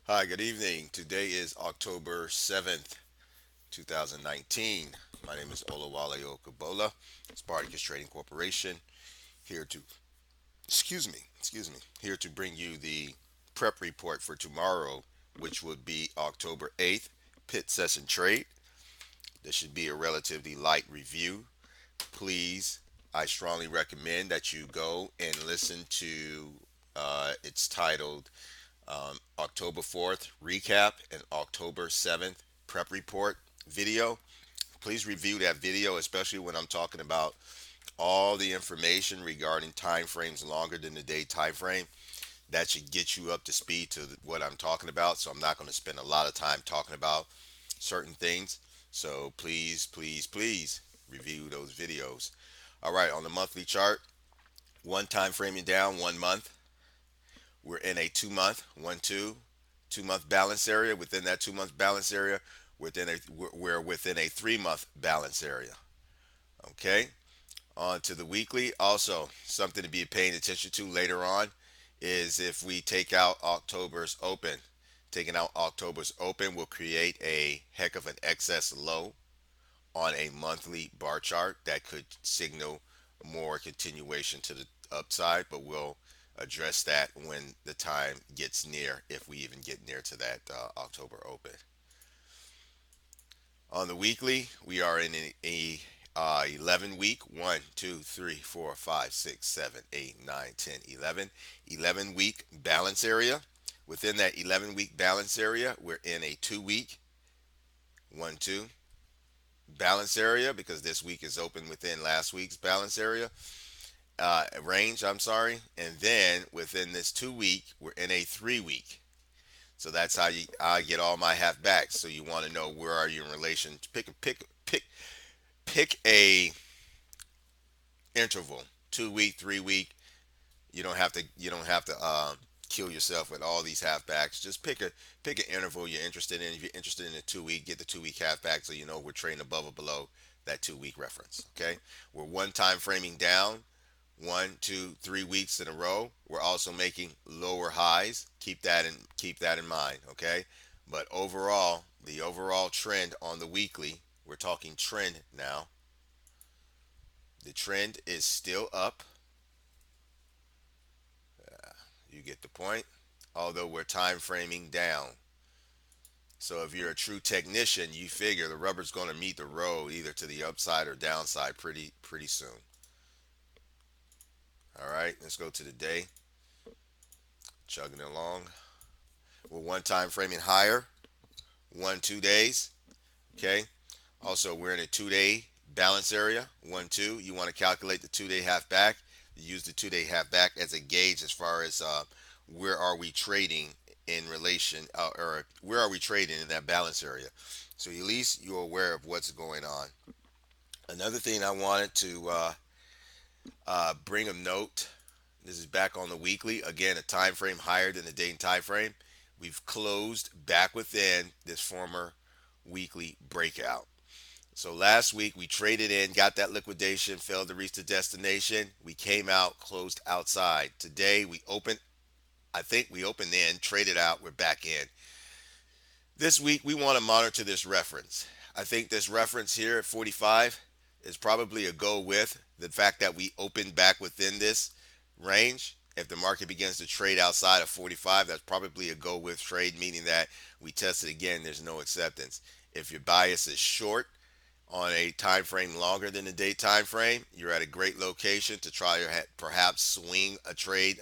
Hi, good evening. Today is October 7th, 2019. My name is Olawale Okabola, Spartacus Trading Corporation, here to, here to bring you the prep report for tomorrow, which would be October 8th, pit session trade. This should be a relatively light review. Please, I strongly recommend that you go and listen to, it's titled October 4th recap and October 7th prep report video. Please review that video, especially when I'm talking about all the information regarding time frames longer than the day time frame. That should get you up to speed to what I'm talking about. So I'm not going to spend a lot of time talking about certain things. So please review those videos. All right, on the monthly chart, one time framing down 1 month. We're in a 2 month, 2 month balance area. Within that 2 month balance area, we're within a 3 month balance area. Okay. On to the weekly. Also, something to be paying attention to later on is if we take out October's open. Taking out October's open will create a heck of an excess low on a monthly bar chart that could signal more continuation to the upside, but we'll address that when the time gets near, if we even get near to that October open. On the weekly, we are in a 11 week 11 week balance area. Within that 11-week balance area, we're in a 2 week 1 2 balance area because this week is open within last week's balance area range. I'm sorry, and then within this 2 week, we're in a 3 week. So that's how I get all my half backs. So you want to know where are you in relation to pick a interval, 2 week, 3 week. You don't have to kill yourself with all these halfbacks. Just pick an interval you're interested in. If you're interested in a 2 week, get the 2 week halfback so you know we're trading above or below that 2 week reference. Okay, we're one time framing down 1, 2, 3 weeks in a row. We're also making lower highs. Keep that in mind. Okay, but overall, the overall trend on the weekly, we're talking trend now. The trend is still up. You get the point. Although we're time framing down. So if you're a true technician, you figure the rubber's going to meet the road either to the upside or downside pretty soon. All right, let's go to the day. Chugging along. We're one time framing higher. 1 2 days. Okay. Also, we're in a 2 day balance area. 1 2. You want to calculate the 2 day half back. You use the 2 day half back as a gauge as far as where are we trading in relation, or where are we trading in that balance area. So at least you're aware of what's going on. Another thing I wanted to bring a note. This is back on the weekly. Again, a time frame higher than the day time frame. We've closed back within this former weekly breakout. So last week we traded in, got that liquidation, failed to reach the destination. We came out, closed outside. Today we opened, I think we opened in, traded out, we're back in. This week we want to monitor this reference. I think this reference here at 45 is probably a go with the fact that we opened back within this range. If the market begins to trade outside of 45, that's probably a go with trade, meaning that we test it again, there's no acceptance. If your bias is short, on a time frame longer than the day time frame, you're at a great location to try to perhaps swing a trade,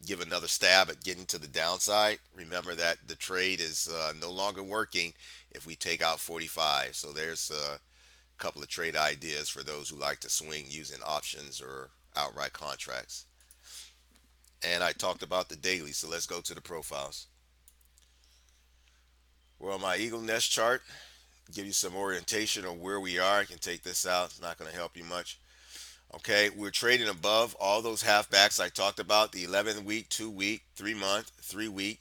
give another stab at getting to the downside. Remember that the trade is no longer working if we take out 45. So there's a couple of trade ideas for those who like to swing using options or outright contracts. And I talked about the daily, so let's go to the profiles. We're on my Eagle Nest chart. Give you some orientation on where we are. I can take this out. It's not going to help you much. Okay, we're trading above all those halfbacks I talked about, the 11 week, 2 week, 3 month, 3 week.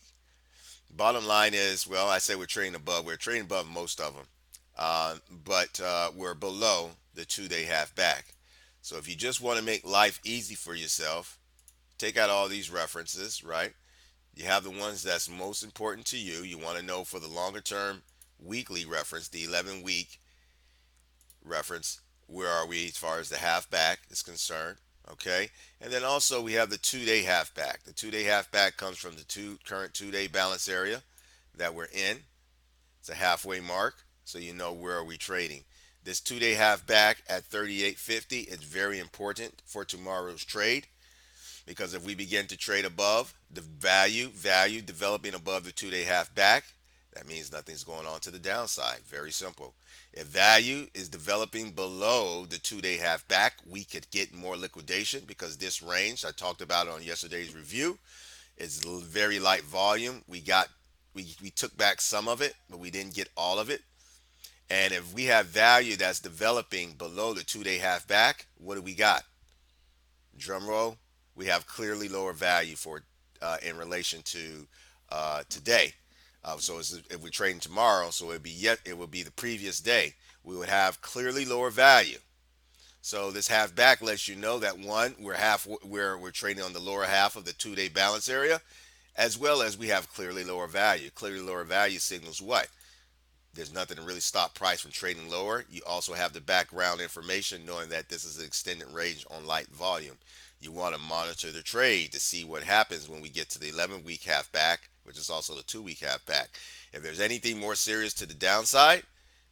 Bottom line is, well, I say we're trading above. We're trading above most of them, but we're below the 2 day halfback. So if you just want to make life easy for yourself, take out all these references, right? You have the ones that's most important to you. You want to know for the longer term weekly reference, the 11 week reference, where are we as far as the halfback is concerned. Okay. And then also we have the 2 day halfback. The 2 day halfback comes from the current 2 day balance area that we're in. It's a halfway mark, so you know where are we trading. This 2 day halfback at 38.50 is very important for tomorrow's trade, because if we begin to trade above the value developing above the 2 day half back, that means nothing's going on to the downside. Very simple. If value is developing below the 2 day half back, we could get more liquidation, because this range, I talked about it on yesterday's review, is very light volume. We took back some of it, but we didn't get all of it. And if we have value that's developing below the 2 day half back, what do we got? Drum roll. We have clearly lower value for in relation to today. If we're trading tomorrow, so it would be the previous day. We would have clearly lower value. So this half back lets you know that one, we're trading on the lower half of the 2 day balance area, as well as we have clearly lower value. Clearly lower value signals what? There's nothing to really stop price from trading lower. You also have the background information knowing that this is an extended range on light volume. You want to monitor the trade to see what happens when we get to the 11 week half back, which is also the 2 week half back. If there's anything more serious to the downside,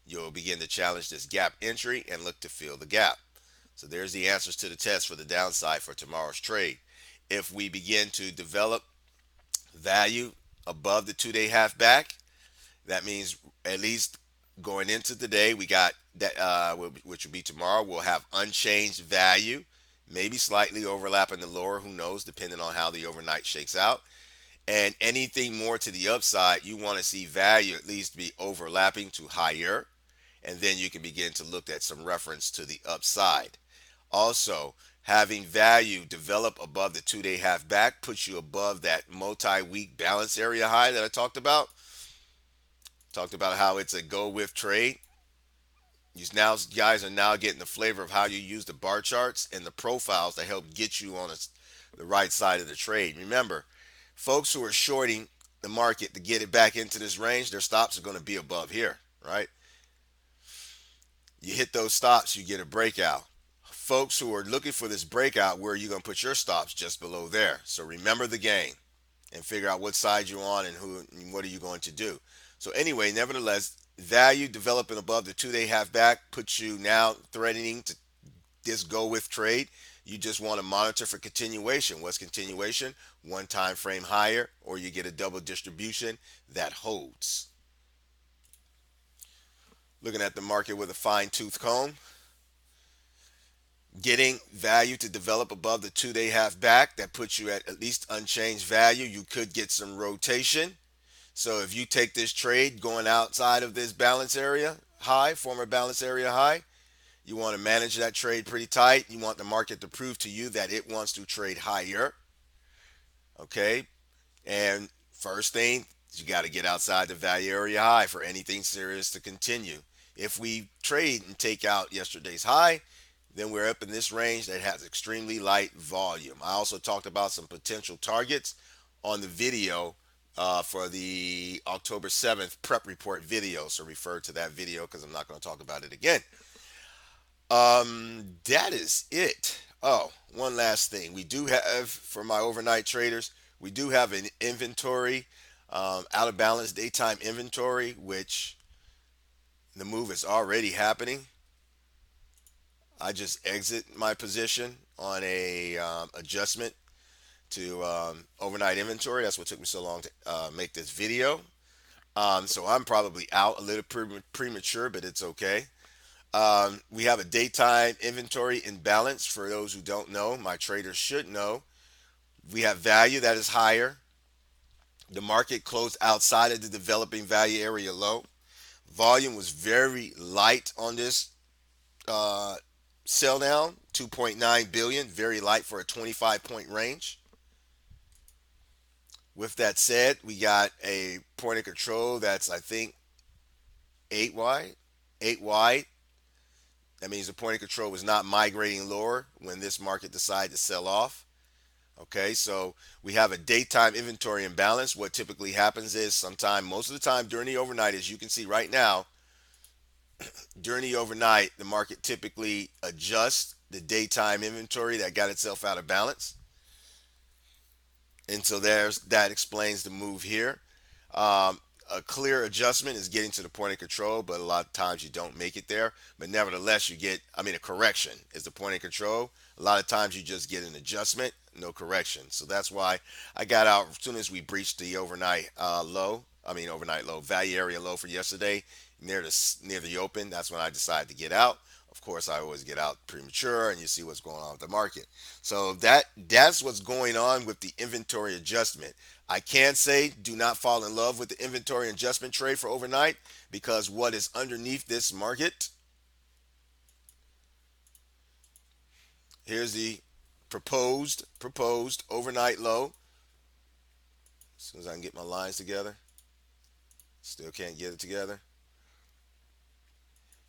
you'll begin to challenge this gap entry and look to fill the gap. So there's the answers to the test for the downside for tomorrow's trade. If we begin to develop value above the 2 day half back, that means at least going into the day, we got that, which will be tomorrow. We'll have unchanged value, maybe slightly overlapping the lower. Who knows, depending on how the overnight shakes out. And anything more to the upside, you want to see value at least be overlapping to higher, and then you can begin to look at some reference to the upside. Also, having value develop above the 2 day half back puts you above that multi-week balance area high that I talked about. Talked about how it's a go with trade. You now guys are now getting the flavor of how you use the bar charts and the profiles to help get you on the right side of the trade. Remember, folks who are shorting the market to get it back into this range, their stops are going to be above here, right? You hit those stops, you get a breakout. Folks who are looking for this breakout, where are you going to put your stops? Just below there. So remember the game and figure out what side you're on and who and what are you going to do. So anyway, nevertheless, value developing above the 2 day half back puts you now threatening to this go with trade. You just want to monitor for continuation. What's continuation? One time frame higher, or you get a double distribution that holds. Looking at the market with a fine tooth comb, getting value to develop above the 2 day half back, that puts you at least unchanged value. You could get some rotation. So if you take this trade going outside of this balance area high, former balance area high, you want to manage that trade pretty tight. You want the market to prove to you that it wants to trade higher. Okay. And first thing, you got to get outside the value area high for anything serious to continue. If we trade and take out yesterday's high, then we're up in this range that has extremely light volume. I also talked about some potential targets on the video for the October 7th prep report video. So refer to that video because I'm not going to talk about it again. That is it. Oh, one last thing. We do have, for my overnight traders, we do have an inventory, out of balance daytime inventory, which the move is already happening. I just exit my position on a adjustment to overnight inventory. That's what took me so long to make this video. So I'm probably out a little premature, but it's okay. We have a daytime inventory imbalance. For those who don't know, my traders should know. We have value that is higher. The market closed outside of the developing value area low. Volume was very light on this uh, sell down, 2.9 billion, very light for a 25-point range. With that said, we got a point of control that's, I think, 8 wide. 8 wide. That means the point of control was not migrating lower when this market decided to sell off. Okay, so we have a daytime inventory imbalance. What typically happens is sometime, most of the time during the overnight, as you can see right now, during the overnight, the market typically adjusts the daytime inventory that got itself out of balance. And so that explains the move here. Um, a clear adjustment is getting to the point of control, but a lot of times you don't make it there. But nevertheless, you get, I mean, a correction is the point of control. A lot of times you just get an adjustment, no correction. So that's why I got out as soon as we breached the overnight low. I mean, overnight low, value area low for yesterday near the open. That's when I decided to get out. Of course, I always get out premature, and you see what's going on with the market. So that's what's going on with the inventory adjustment. I can say do not fall in love with the inventory adjustment trade for overnight, because what is underneath this market, here's the proposed overnight low. As soon as I can get my lines together, still can't get it together.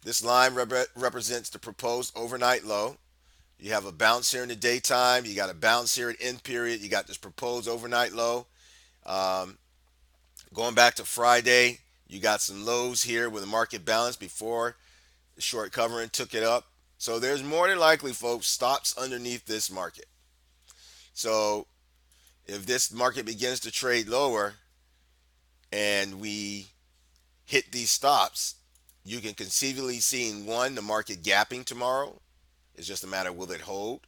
This line represents the proposed overnight low. You have a bounce here in the daytime. You got a bounce here at end period. You got this proposed overnight low. Um, Going back to Friday, you got some lows here with the market balance before the short covering took it up. So there's more than likely, folks, stops underneath this market. So if this market begins to trade lower and we hit these stops, you can conceivably see in one, the market gapping tomorrow. It's just a matter of will it hold?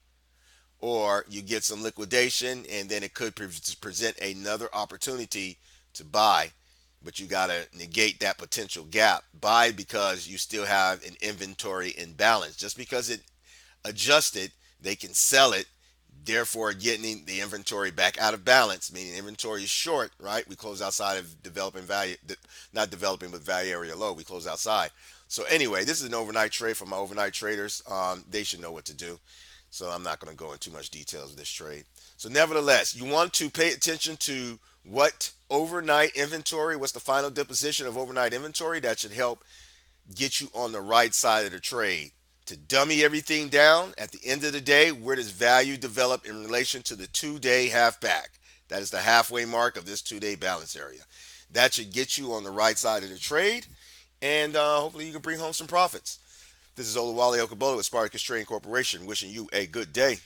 Or you get some liquidation and then it could present another opportunity to buy, but you got to negate that potential gap. Buy because you still have an inventory imbalance. Just because it adjusted, they can sell it, therefore getting the inventory back out of balance, meaning inventory is short, right? We close outside of developing value, not developing, but value area low. We close outside. So anyway, this is an overnight trade for my overnight traders. They should know what to do. So I'm not going to go into too much details of this trade. So nevertheless, you want to pay attention to what overnight inventory, what's the final deposition of overnight inventory. That should help get you on the right side of the trade. To dummy everything down, at the end of the day, where does value develop in relation to the 2-day half back? That is the halfway mark of this 2-day balance area. That should get you on the right side of the trade, and hopefully you can bring home some profits. This is Olawale Okabola with Spartacus Trading Corporation, wishing you a good day.